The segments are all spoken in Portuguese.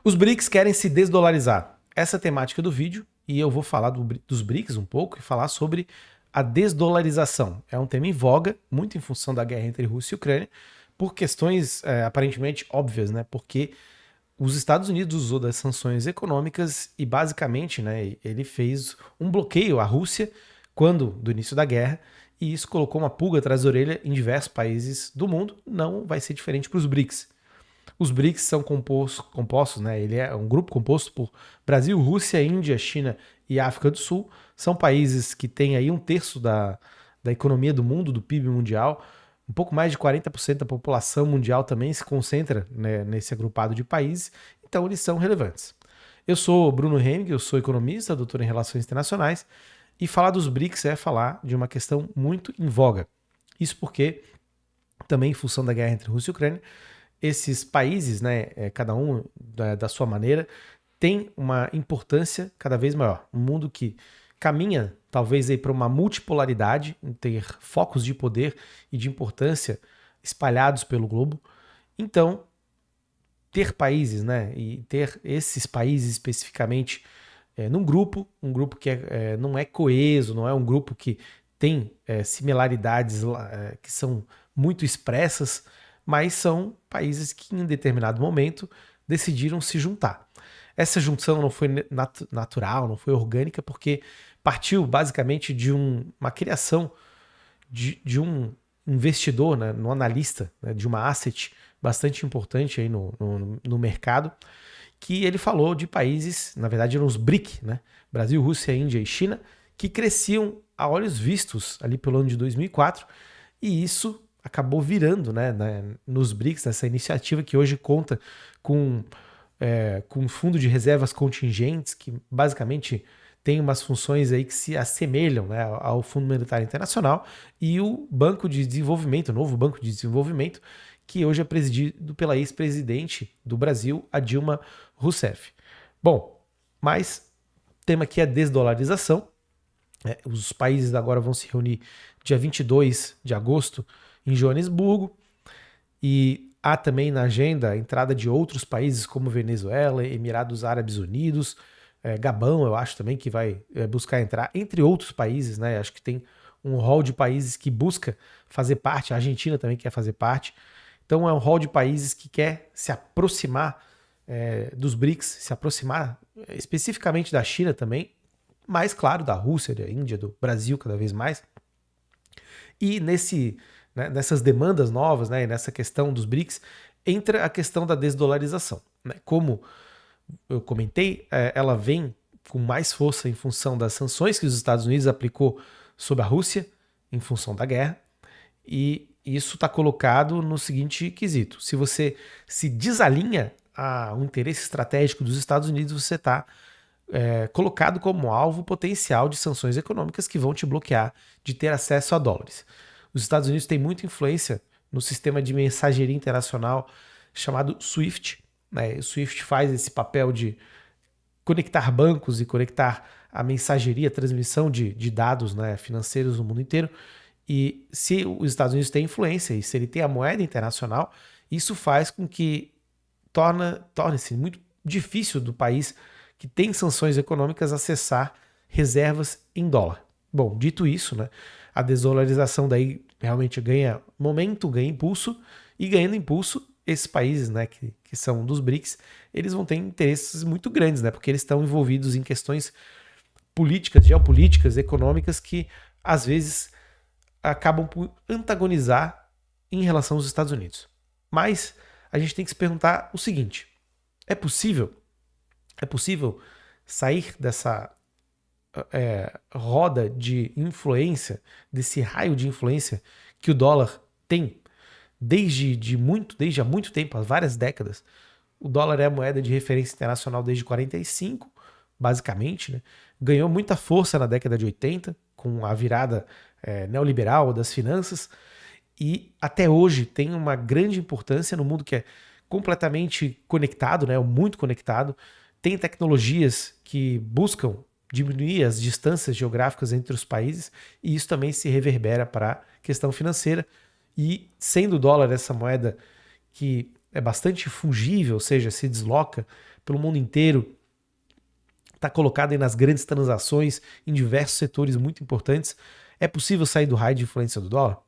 Os BRICS querem se desdolarizar. Essa é a temática do vídeo e eu vou falar dos BRICS um pouco e falar sobre a desdolarização. É um tema em voga, muito em função da guerra entre Rússia e Ucrânia, por questões aparentemente óbvias, né? Porque os Estados Unidos usou das sanções econômicas e basicamente, né, ele fez um bloqueio à Rússia do início da guerra, e isso colocou uma pulga atrás da orelha em diversos países do mundo. Não vai ser diferente para os BRICS. Os BRICS são compostos, né? Ele é um grupo composto por Brasil, Rússia, Índia, China e África do Sul. São países que têm aí um terço da economia do mundo, do PIB mundial. Um pouco mais de 40% da população mundial também se concentra, né, nesse agrupado de países. Então eles são relevantes. Eu sou Bruno Henning, eu sou economista, doutor em Relações Internacionais, e falar dos BRICS é falar de uma questão muito em voga. Isso porque, também em função da guerra entre Rússia e Ucrânia, esses países, né, cada um da sua maneira, tem uma importância cada vez maior. Um mundo que caminha talvez para uma multipolaridade, em ter focos de poder e de importância espalhados pelo globo. Então, ter países, né, e ter esses países especificamente num grupo, um grupo que não é coeso, não é um grupo que tem similaridades que são muito expressas, mas são países que em determinado momento decidiram se juntar. Essa junção não foi natural, não foi orgânica, porque partiu basicamente de uma criação de um investidor, né, um analista, né, de uma asset bastante importante aí no mercado, que ele falou de países, na verdade eram os BRIC, né, Brasil, Rússia, Índia e China, que cresciam a olhos vistos ali pelo ano de 2004, e isso acabou virando, né, nos BRICS, nessa iniciativa que hoje conta com um fundo de reservas contingentes, que basicamente tem umas funções aí que se assemelham, né, ao Fundo Monetário Internacional, e o Banco de Desenvolvimento, o novo Banco de Desenvolvimento, que hoje é presidido pela ex-presidente do Brasil, a Dilma Rousseff. Bom, mas o tema aqui é desdolarização. Os países agora vão se reunir dia 22 de agosto em Joanesburgo, e há também na agenda a entrada de outros países como Venezuela, Emirados Árabes Unidos, Gabão, eu acho também que vai buscar entrar, entre outros países, né? Acho que tem um rol de países que busca fazer parte, a Argentina também quer fazer parte. Então é um rol de países que quer se aproximar dos BRICS, se aproximar especificamente da China também, mas claro, da Rússia, da Índia, do Brasil cada vez mais. E nessas demandas novas, né, nessa questão dos BRICS, entra a questão da desdolarização. Né? Como eu comentei, ela vem com mais força em função das sanções que os Estados Unidos aplicou sobre a Rússia, em função da guerra, e isso está colocado no seguinte quesito: se você se desalinha a um interesse estratégico dos Estados Unidos, você está colocado como alvo potencial de sanções econômicas que vão te bloquear de ter acesso a dólares. Os Estados Unidos têm muita influência no sistema de mensageria internacional chamado SWIFT. Né? O SWIFT faz esse papel de conectar bancos e conectar a mensageria, a transmissão de dados, né, financeiros no mundo inteiro. E se os Estados Unidos têm influência e se ele tem a moeda internacional, isso faz com que torne-se muito difícil do país que tem sanções econômicas acessar reservas em dólar. Bom, dito isso, né, a desdolarização daí realmente ganha momento, ganha impulso, e ganhando impulso, esses países, né, que são dos BRICS, eles vão ter interesses muito grandes, né, porque eles estão envolvidos em questões políticas, geopolíticas, econômicas, que às vezes acabam por antagonizar em relação aos Estados Unidos. Mas a gente tem que se perguntar o seguinte: é possível sair dessa roda de influência, desse raio de influência que o dólar tem desde há muito tempo, há várias décadas? O dólar é a moeda de referência internacional desde 45, basicamente, né? Ganhou muita força na década de 80, com a virada neoliberal das finanças, e até hoje tem uma grande importância no mundo que é completamente conectado, né? Muito conectado. Tem tecnologias que buscam diminuir as distâncias geográficas entre os países, e isso também se reverbera para a questão financeira. E sendo o dólar essa moeda que é bastante fungível, ou seja, se desloca pelo mundo inteiro, está colocada aí nas grandes transações em diversos setores muito importantes. É possível sair do raio de influência do dólar?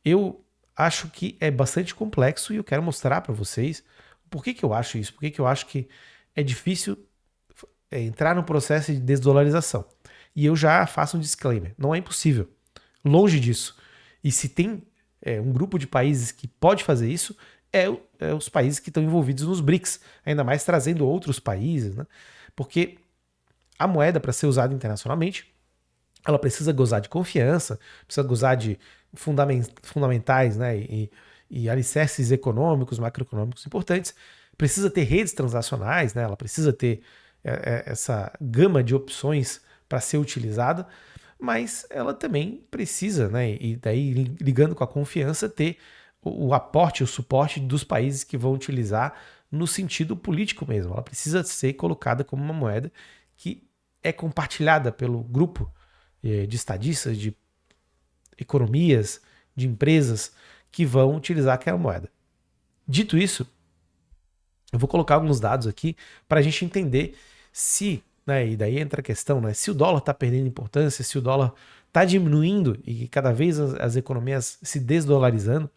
Eu acho que é bastante complexo e eu quero mostrar para vocês por que eu acho isso, por que eu acho que é difícil entrar no processo de desdolarização. E eu já faço um disclaimer, não é impossível, longe disso. E se tem um grupo de países que pode fazer isso, é os países que estão envolvidos nos BRICS, ainda mais trazendo outros países, né? Porque a moeda, para ser usada internacionalmente, ela precisa gozar de confiança, precisa gozar de fundamentais, né, e alicerces econômicos, macroeconômicos importantes, precisa ter redes transacionais, né, ela precisa ter essa gama de opções para ser utilizada, mas ela também precisa, né, e daí ligando com a confiança, ter o aporte, o suporte dos países que vão utilizar no sentido político mesmo. Ela precisa ser colocada como uma moeda que é compartilhada pelo grupo de estadistas, de economias, de empresas que vão utilizar aquela moeda. Dito isso, eu vou colocar alguns dados aqui para a gente entender se, né, e daí entra a questão, né, se o dólar está perdendo importância, se o dólar está diminuindo e cada vez as economias se desdolarizando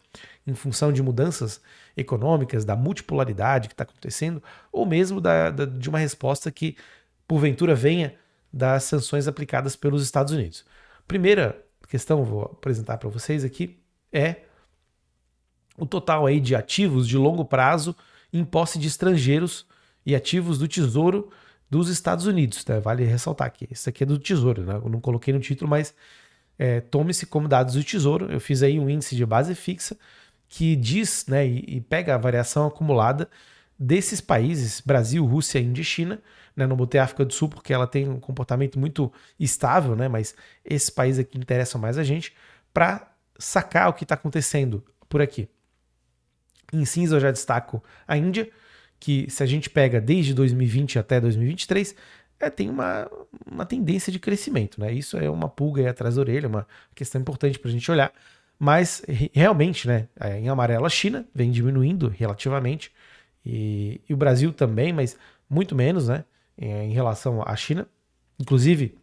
em função de mudanças econômicas, da multipolaridade que está acontecendo, ou mesmo de uma resposta que, porventura, venha das sanções aplicadas pelos Estados Unidos. Primeira questão, vou apresentar para vocês aqui, é o total aí de ativos de longo prazo em posse de estrangeiros e ativos do Tesouro dos Estados Unidos. Tá? Vale ressaltar aqui, isso aqui é do Tesouro, né? Eu não coloquei no título, mas tome-se como dados do Tesouro. Eu fiz aí um índice de base fixa que diz, né, e pega a variação acumulada desses países, Brasil, Rússia, Índia e China. Né, não botei a África do Sul porque ela tem um comportamento muito estável, né, mas esses países aqui interessam mais a gente para sacar o que está acontecendo por aqui. Em cinza eu já destaco a Índia, que se a gente pega desde 2020 até 2023, tem uma tendência de crescimento. Né? Isso é uma pulga aí atrás da orelha, uma questão importante para a gente olhar. Mas realmente, né, em amarelo a China vem diminuindo relativamente, e o Brasil também, mas muito menos, né, em relação à China. Inclusive,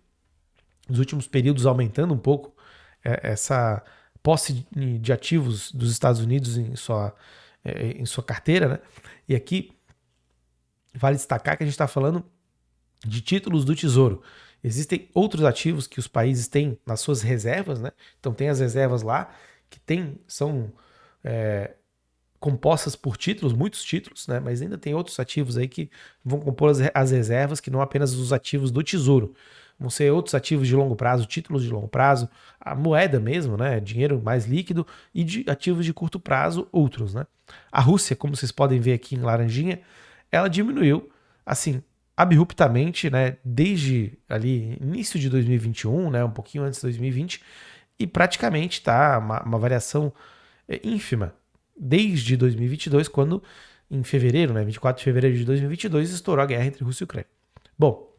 nos últimos períodos aumentando um pouco essa posse de ativos dos Estados Unidos em sua carteira, né? E aqui vale destacar que a gente está falando de títulos do Tesouro. Existem outros ativos que os países têm nas suas reservas, né? Então tem as reservas lá que são compostas por títulos, muitos títulos, né? Mas ainda tem outros ativos aí que vão compor as reservas, que não apenas os ativos do Tesouro. Vão ser outros ativos de longo prazo, títulos de longo prazo, a moeda mesmo, né? Dinheiro mais líquido, e de ativos de curto prazo, outros, né? A Rússia, como vocês podem ver aqui em laranjinha, ela diminuiu, assim, abruptamente, né? Desde ali início de 2021, né? Um pouquinho antes de 2020, e praticamente tá uma variação ínfima desde 2022, quando em fevereiro, né? 24 de fevereiro de 2022, estourou a guerra entre Rússia e Ucrânia. Bom,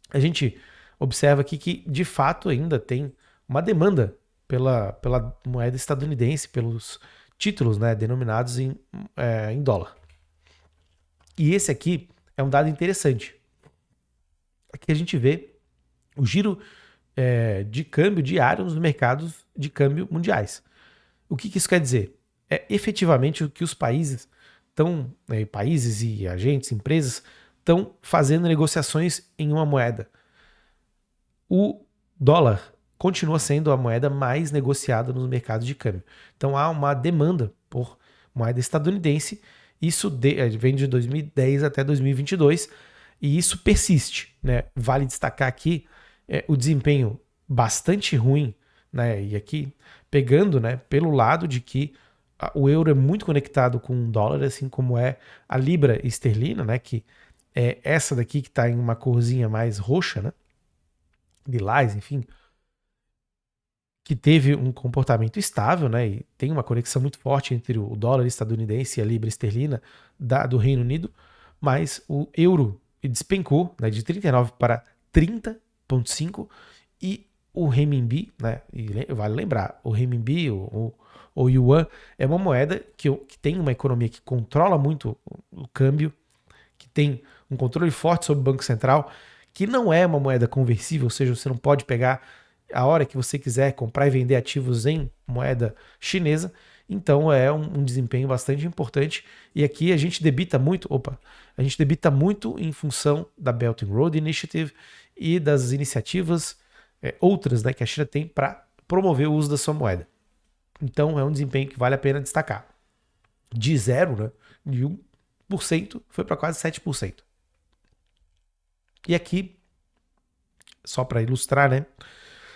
a gente observa aqui que, de fato, ainda tem uma demanda pela moeda estadunidense, pelos títulos, né, denominados em dólar. E esse aqui é um dado interessante. Aqui a gente vê o giro de câmbio diário nos mercados de câmbio mundiais. O que isso quer dizer? É efetivamente o que os países países e agentes, empresas, estão fazendo negociações em uma moeda. O dólar continua sendo a moeda mais negociada nos mercados de câmbio. Então há uma demanda por moeda estadunidense. Isso vem de 2010 até 2022 e isso persiste. Né? Vale destacar aqui o desempenho bastante ruim, né? E aqui pegando, né, pelo lado de que o euro é muito conectado com o dólar, assim como é a libra esterlina, né, que é essa daqui que está em uma corzinha mais roxa, né, lilás, enfim, que teve um comportamento estável, né, e tem uma conexão muito forte entre o dólar estadunidense e a libra esterlina do Reino Unido, mas o euro despencou, né, de 39 para 30,5 e o renminbi, né, e vale lembrar, o renminbi, o ou yuan, é uma moeda que tem uma economia que controla muito o câmbio, que tem um controle forte sobre o Banco Central, que não é uma moeda conversível, ou seja, você não pode pegar a hora que você quiser comprar e vender ativos em moeda chinesa. Então é um desempenho bastante importante. E aqui a gente debita muito em função da Belt and Road Initiative e das iniciativas outras, né, que a China tem para promover o uso da sua moeda. Então é um desempenho que vale a pena destacar. De 0, né, de 1%, foi para quase 7%. E aqui, só para ilustrar, né,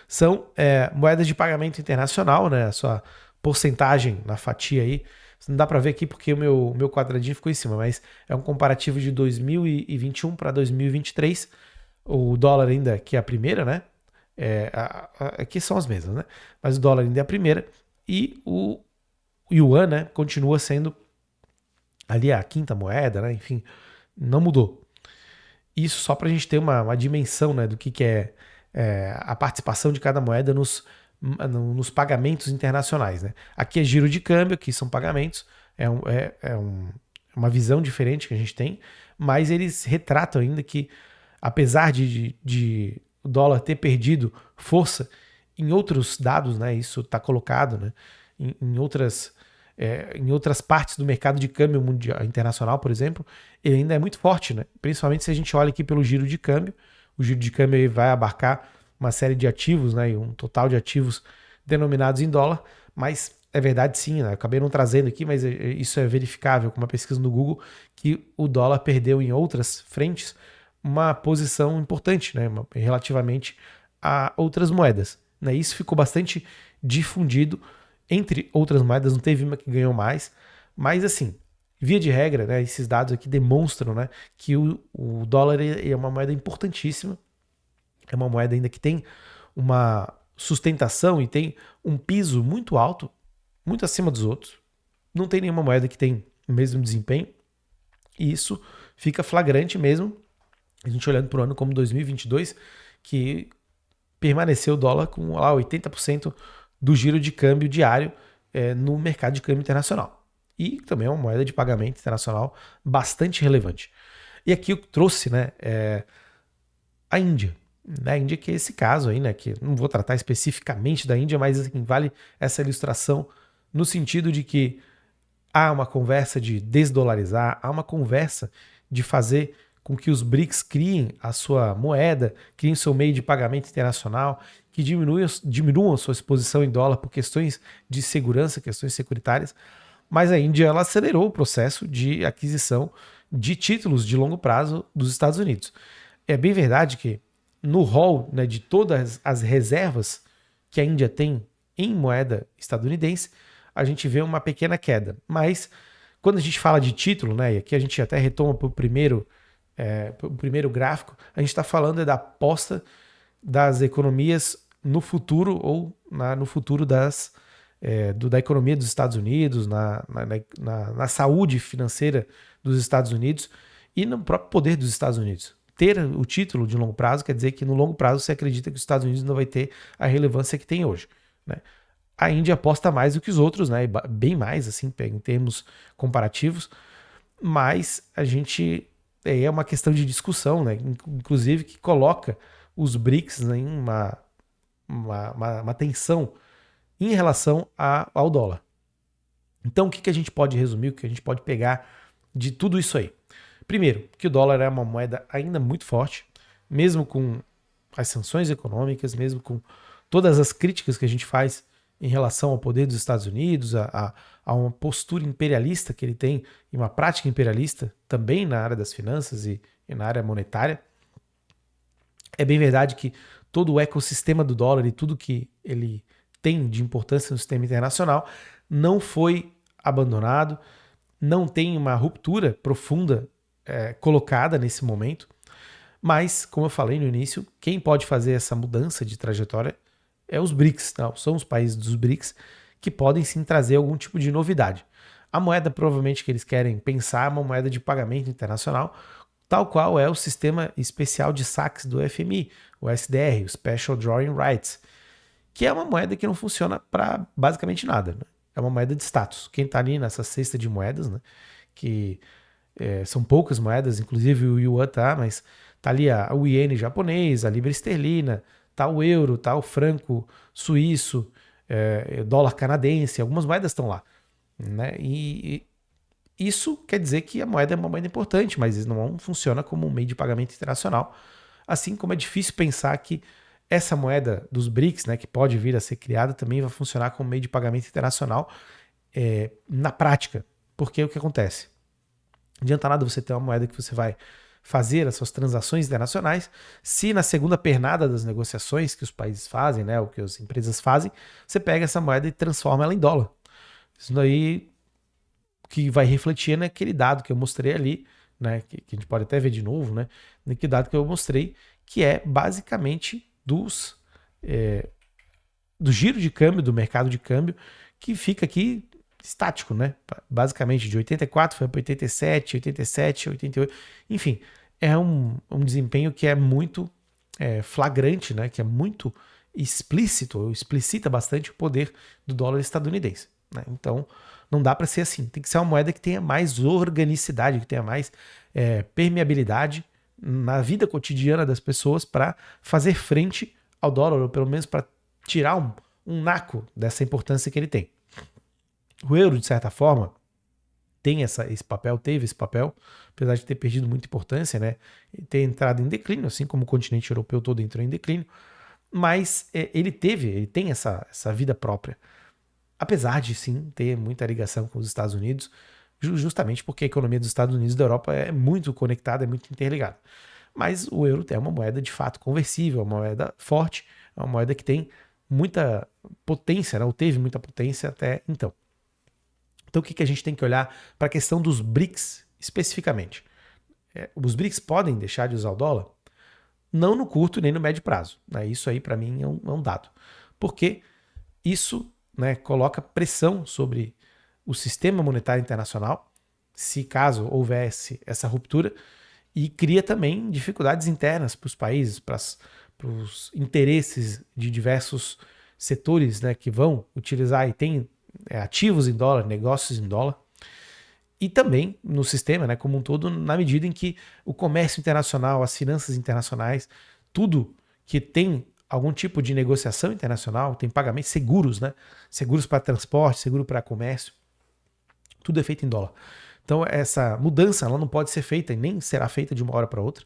são moedas de pagamento internacional, né, a sua porcentagem na fatia aí. Não dá para ver aqui porque o meu quadradinho ficou em cima, mas é um comparativo de 2021 para 2023. O dólar ainda, que é a primeira, né? Aqui são as mesmas, né? Mas o dólar ainda é a primeira. E o yuan, né, continua sendo ali a quinta moeda, né? Enfim, não mudou. Isso só para a gente ter uma dimensão, né, do que é a participação de cada moeda nos pagamentos internacionais, né? Aqui é giro de câmbio, aqui são pagamentos, uma visão diferente que a gente tem, mas eles retratam ainda que, apesar de o dólar ter perdido força em outros dados, né? Isso está colocado, né, em outras partes do mercado de câmbio mundial, internacional, por exemplo, ele ainda é muito forte, né? Principalmente se a gente olha aqui pelo giro de câmbio. O giro de câmbio aí vai abarcar uma série de ativos, né, e um total de ativos denominados em dólar, mas é verdade sim, né, eu acabei não trazendo aqui, mas isso é verificável com uma pesquisa no Google, que o dólar perdeu em outras frentes uma posição importante, né, relativamente a outras moedas, né. Isso ficou bastante difundido entre outras moedas, não teve uma que ganhou mais, mas assim, via de regra, né, esses dados aqui demonstram, né, que o dólar é uma moeda importantíssima. É uma moeda ainda que tem uma sustentação e tem um piso muito alto, muito acima dos outros. Não tem nenhuma moeda que tem o mesmo desempenho. E isso fica flagrante mesmo, a gente olhando para o ano como 2022, que permaneceu o dólar com lá 80% do giro de câmbio diário no mercado de câmbio internacional. E também é uma moeda de pagamento internacional bastante relevante. E aqui eu trouxe, né, a Índia. Na Índia, que é esse caso aí, né? Que não vou tratar especificamente da Índia, mas assim, vale essa ilustração no sentido de que há uma conversa de desdolarizar, há uma conversa de fazer com que os BRICS criem a sua moeda, criem seu meio de pagamento internacional, que diminuam a sua exposição em dólar por questões de segurança, questões securitárias. Mas a Índia ela acelerou o processo de aquisição de títulos de longo prazo dos Estados Unidos. É bem verdade que no rol, né, de todas as reservas que a Índia tem em moeda estadunidense, a gente vê uma pequena queda. Mas quando a gente fala de título, né, e aqui a gente até retoma para o primeiro gráfico, a gente está falando da aposta das economias no futuro ou no futuro da economia dos Estados Unidos, na saúde financeira dos Estados Unidos e no próprio poder dos Estados Unidos. Ter o título de longo prazo quer dizer que no longo prazo você acredita que os Estados Unidos não vai ter a relevância que tem hoje, né? A Índia aposta mais do que os outros, né? Bem mais, assim, em termos comparativos, mas a gente é uma questão de discussão, né? Inclusive que coloca os BRICS, né, em uma tensão em relação ao dólar. Então, o que a gente pode resumir, o que a gente pode pegar de tudo isso aí? Primeiro, que o dólar é uma moeda ainda muito forte, mesmo com as sanções econômicas, mesmo com todas as críticas que a gente faz em relação ao poder dos Estados Unidos, a uma postura imperialista que ele tem e uma prática imperialista também na área das finanças e na área monetária. É bem verdade que todo o ecossistema do dólar e tudo que ele tem de importância no sistema internacional não foi abandonado, não tem uma ruptura profunda colocada nesse momento, mas, como eu falei no início, quem pode fazer essa mudança de trajetória é os BRICS, não, são os países dos BRICS que podem sim trazer algum tipo de novidade. A moeda provavelmente que eles querem pensar é uma moeda de pagamento internacional, tal qual é o sistema especial de saques do FMI, o SDR, o Special Drawing Rights, que é uma moeda que não funciona para basicamente nada, né? é uma moeda de status. Quem está ali nessa cesta de moedas, né, que são poucas moedas, inclusive o Yuan tá, mas tá ali o iene japonês, a libra esterlina, tá o euro, tá o franco suíço, dólar canadense, algumas moedas estão lá, né? E isso quer dizer que a moeda é uma moeda importante, mas não funciona como um meio de pagamento internacional. Assim como é difícil pensar que essa moeda dos BRICS, né, que pode vir a ser criada, também vai funcionar como meio de pagamento internacional na prática. Porque o que acontece? Não adianta nada você ter uma moeda que você vai fazer as suas transações internacionais, se na segunda pernada das negociações que os países fazem, né, ou que as empresas fazem, você pega essa moeda e transforma ela em dólar. Isso daí que vai refletir naquele dado que eu mostrei ali, né, que a gente pode até ver de novo, né, naquele dado que eu mostrei, que é basicamente do giro de câmbio, do mercado de câmbio, que fica aqui estático, né? Basicamente de 84 foi para 87, 87, 88, enfim, é um desempenho que é muito flagrante, né? Que é muito explícito, ou explicita bastante o poder do dólar estadunidense, né? Então, não dá para ser assim. Tem que ser uma moeda que tenha mais organicidade, que tenha mais permeabilidade na vida cotidiana das pessoas para fazer frente ao dólar, ou pelo menos para tirar um naco dessa importância que ele tem. O euro, de certa forma, tem esse papel, teve esse papel, apesar de ter perdido muita importância, né? Ter entrado em declínio, assim como o continente europeu todo entrou em declínio, mas ele tem essa vida própria. Apesar de sim ter muita ligação com os Estados Unidos, justamente porque a economia dos Estados Unidos e da Europa é muito conectada, é muito interligada. Mas o euro é uma moeda de fato conversível, uma moeda forte, é uma moeda que tem muita potência, né? Ou teve muita potência até então. Então o que a gente tem que olhar para a questão dos BRICS especificamente? Os BRICS podem deixar de usar o dólar? Não no curto nem no médio prazo, né? Isso aí para mim é um dado. Porque isso, né, coloca pressão sobre o sistema monetário internacional, se caso houvesse essa ruptura, e cria também dificuldades internas para os países, para os interesses de diversos setores, né, que vão utilizar e têm ativos em dólar, negócios em dólar, e também no sistema, né, como um todo, na medida em que o comércio internacional, as finanças internacionais, tudo que tem algum tipo de negociação internacional, tem pagamentos seguros, né, seguros para transporte, seguro para comércio, tudo é feito em dólar. Então essa mudança ela não pode ser feita e nem será feita de uma hora para outra,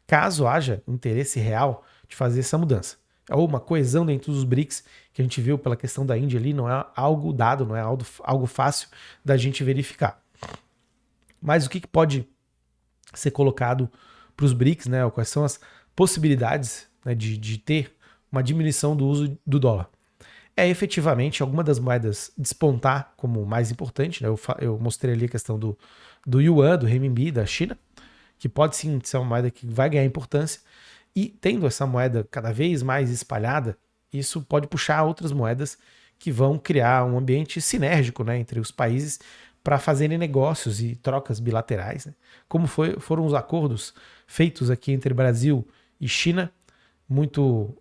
caso haja interesse real de fazer essa mudança. Ou uma coesão dentro dos BRICS, que a gente viu pela questão da Índia ali, não é algo dado, não é algo fácil da gente verificar. Mas o que pode ser colocado para os BRICS, né? Quais são as possibilidades, né, de ter uma diminuição do uso do dólar? É efetivamente alguma das moedas despontar como mais importante, né? Eu mostrei ali a questão do Yuan, do Renminbi, da China, que pode sim ser uma moeda que vai ganhar importância, e tendo essa moeda cada vez mais espalhada, isso pode puxar outras moedas que vão criar um ambiente sinérgico, né, entre os países para fazerem negócios e trocas bilaterais, né? Como foram os acordos feitos aqui entre Brasil e China, muito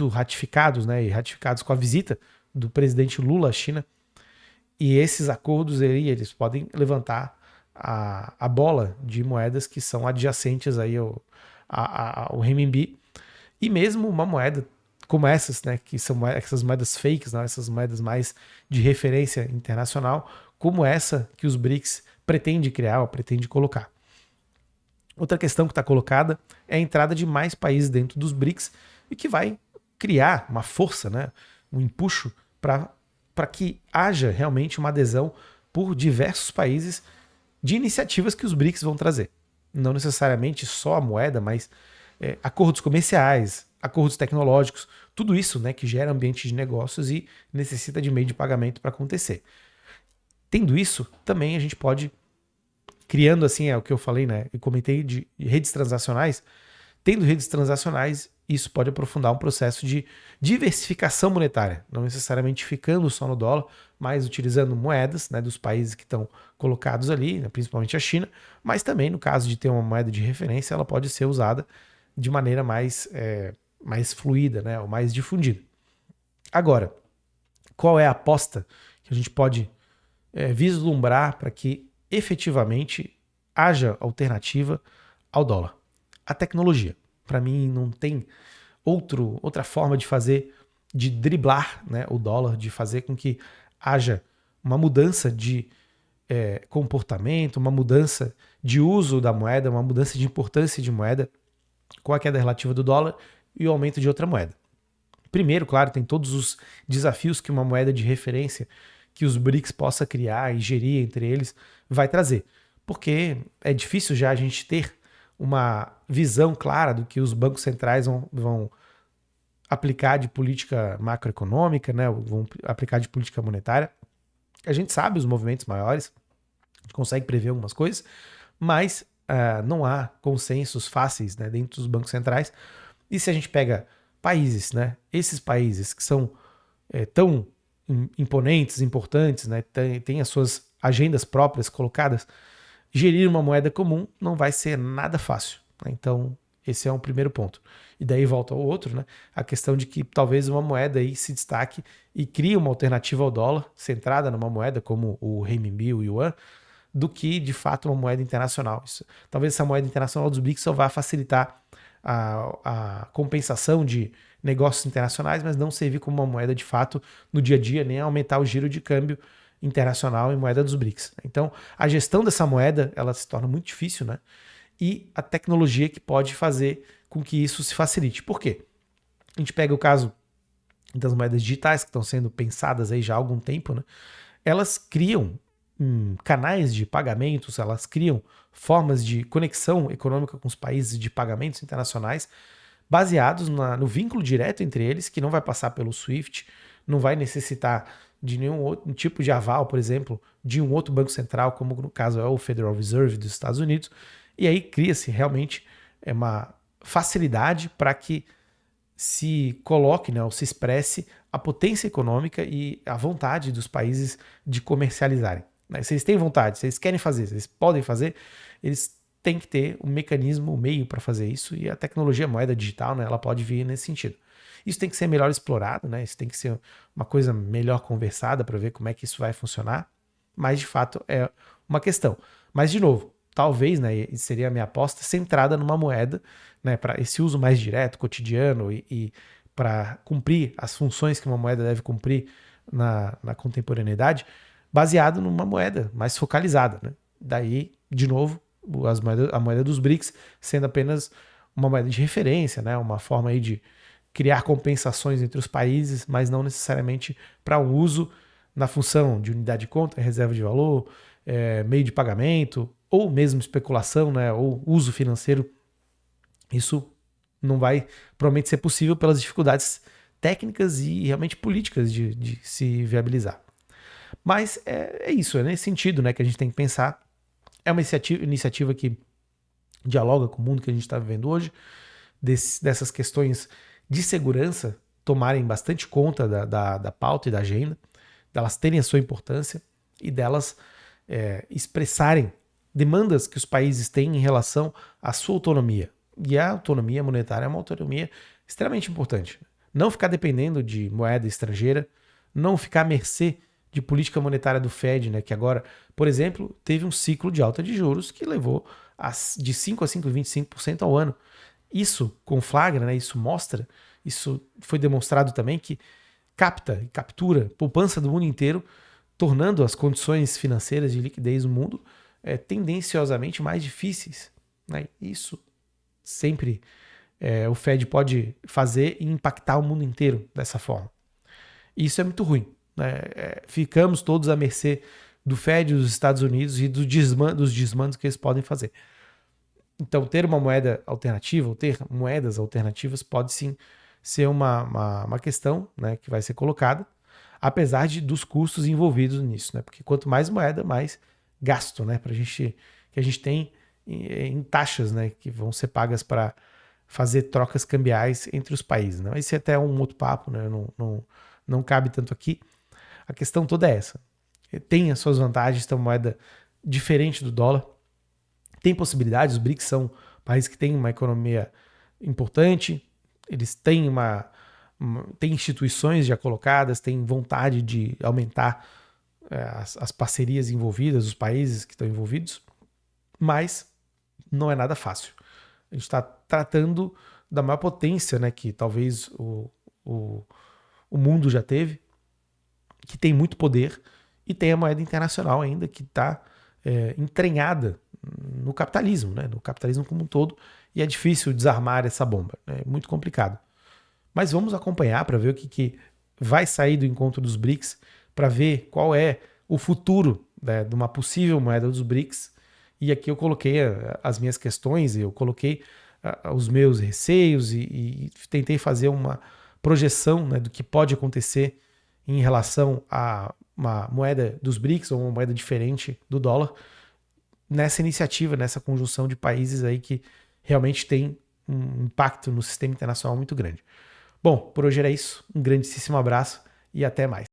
ratificados, né, e ratificados com a visita do presidente Lula à China. E esses acordos eles podem levantar a bola de moedas que são adjacentes aí ao renminbi, e mesmo uma moeda como essas, né, que são essas moedas fakes, né, essas moedas mais de referência internacional, como essa que os BRICS pretende criar ou pretende colocar. Outra questão que está colocada é a entrada de mais países dentro dos BRICS e que vai criar uma força, né, um empuxo para que haja realmente uma adesão por diversos países de iniciativas que os BRICS vão trazer. Não necessariamente só a moeda, mas acordos comerciais, acordos tecnológicos, tudo isso, né, que gera ambiente de negócios e necessita de meio de pagamento para acontecer. Tendo isso, também a gente pode, criando assim, o que eu falei, né, e comentei de redes transacionais, tendo redes transacionais, isso pode aprofundar um processo de diversificação monetária, não necessariamente ficando só no dólar, mas utilizando moedas, né, dos países que estão colocados ali, né, principalmente a China, mas também no caso de ter uma moeda de referência, ela pode ser usada de maneira mais fluida, né, ou mais difundida. Agora, qual é a aposta que a gente pode vislumbrar para que efetivamente haja alternativa ao dólar? A tecnologia. Para mim, não tem outra forma de fazer, de driblar, né, o dólar, de fazer com que haja uma mudança de comportamento, uma mudança de uso da moeda, uma mudança de importância de moeda com a queda relativa do dólar e o aumento de outra moeda. Primeiro, claro, tem todos os desafios que uma moeda de referência que os BRICS possa criar e gerir entre eles vai trazer. Porque é difícil já a gente ter uma visão clara do que os bancos centrais vão aplicar de política macroeconômica, né? Vão aplicar de política monetária. A gente sabe os movimentos maiores, a gente consegue prever algumas coisas, mas não há consensos fáceis, né, dentro dos bancos centrais. E se a gente pega países, né, esses países que são tão imponentes, importantes, né, têm as suas agendas próprias colocadas, gerir uma moeda comum não vai ser nada fácil, né? Então, esse é um primeiro ponto. E daí volta ao outro, né? A questão de que talvez uma moeda aí se destaque e crie uma alternativa ao dólar, centrada numa moeda como o renminbi, o yuan, do que, de fato, uma moeda internacional. Talvez essa moeda internacional dos BRICS só vá facilitar a compensação de negócios internacionais, mas não servir como uma moeda, de fato, no dia a dia, nem aumentar o giro de câmbio internacional em moeda dos BRICS. Então, a gestão dessa moeda, ela se torna muito difícil, né? E a tecnologia que pode fazer com que isso se facilite. Por quê? A gente pega o caso das moedas digitais que estão sendo pensadas aí já há algum tempo, né? Elas criam canais de pagamentos, elas criam formas de conexão econômica com os países de pagamentos internacionais baseados no vínculo direto entre eles, que não vai passar pelo SWIFT, não vai necessitar de nenhum outro tipo de aval, por exemplo, de um outro banco central, como no caso é o Federal Reserve dos Estados Unidos. E aí cria-se realmente uma facilidade para que se coloque, né, ou se expresse a potência econômica e a vontade dos países de comercializarem. Se eles têm vontade, se eles querem fazer, se eles podem fazer, eles têm que ter um mecanismo, um meio para fazer isso, e a tecnologia, a moeda digital, né, ela pode vir nesse sentido. Isso tem que ser melhor explorado, né, isso tem que ser uma coisa melhor conversada para ver como é que isso vai funcionar, mas de fato é uma questão. Mas, de novo, talvez, né, seria a minha aposta, centrada numa moeda, né, para esse uso mais direto, cotidiano e para cumprir as funções que uma moeda deve cumprir na contemporaneidade, baseado numa moeda mais focalizada, né? Daí, de novo, a moeda dos BRICS sendo apenas uma moeda de referência, né? Uma forma aí de criar compensações entre os países, mas não necessariamente para um uso na função de unidade de conta, reserva de valor, meio de pagamento, ou mesmo especulação, né? Ou uso financeiro. Isso não vai provavelmente ser possível pelas dificuldades técnicas e realmente políticas de se viabilizar. Mas é isso, é nesse sentido, né, que a gente tem que pensar. É uma iniciativa que dialoga com o mundo que a gente está vivendo hoje, dessas questões de segurança tomarem bastante conta da pauta e da agenda, delas terem a sua importância e delas expressarem demandas que os países têm em relação à sua autonomia. E a autonomia monetária é uma autonomia extremamente importante. Não ficar dependendo de moeda estrangeira, não ficar à mercê de política monetária do Fed, né, que agora, por exemplo, teve um ciclo de alta de juros que levou de 5 a 5,25% ao ano. Isso conflagra, né, isso mostra, isso foi demonstrado também que capta e captura poupança do mundo inteiro, tornando as condições financeiras de liquidez no mundo tendenciosamente mais difíceis, né? Isso sempre o Fed pode fazer e impactar o mundo inteiro dessa forma. E isso é muito ruim. Ficamos todos à mercê do Fed, dos Estados Unidos e dos desmandos que eles podem fazer. Então, ter uma moeda alternativa, ou ter moedas alternativas, pode sim ser uma questão, né, que vai ser colocada, apesar dos custos envolvidos nisso, né? Porque quanto mais moeda, mais gasto, né, que a gente tem em taxas, né, que vão ser pagas para fazer trocas cambiais entre os países. Né? Esse é até um outro papo, né? Não cabe tanto aqui. A questão toda é essa. Tem as suas vantagens, tem uma moeda diferente do dólar. Tem possibilidades, os BRICS são países que têm uma economia importante, eles têm instituições já colocadas, têm vontade de aumentar as parcerias envolvidas, os países que estão envolvidos, mas não é nada fácil. A gente está tratando da maior potência, né, que talvez o mundo já teve, que tem muito poder, e tem a moeda internacional ainda que está entranhada no capitalismo, né, no capitalismo como um todo, e é difícil desarmar essa bomba, né, é muito complicado. Mas vamos acompanhar para ver o que vai sair do encontro dos BRICS, para ver qual é o futuro, né, de uma possível moeda dos BRICS. E aqui eu coloquei as minhas questões, eu coloquei os meus receios e tentei fazer uma projeção, né, do que pode acontecer em relação a uma moeda dos BRICS ou uma moeda diferente do dólar nessa iniciativa, nessa conjunção de países aí que realmente tem um impacto no sistema internacional muito grande. Bom, por hoje era isso. Um grandíssimo abraço e até mais.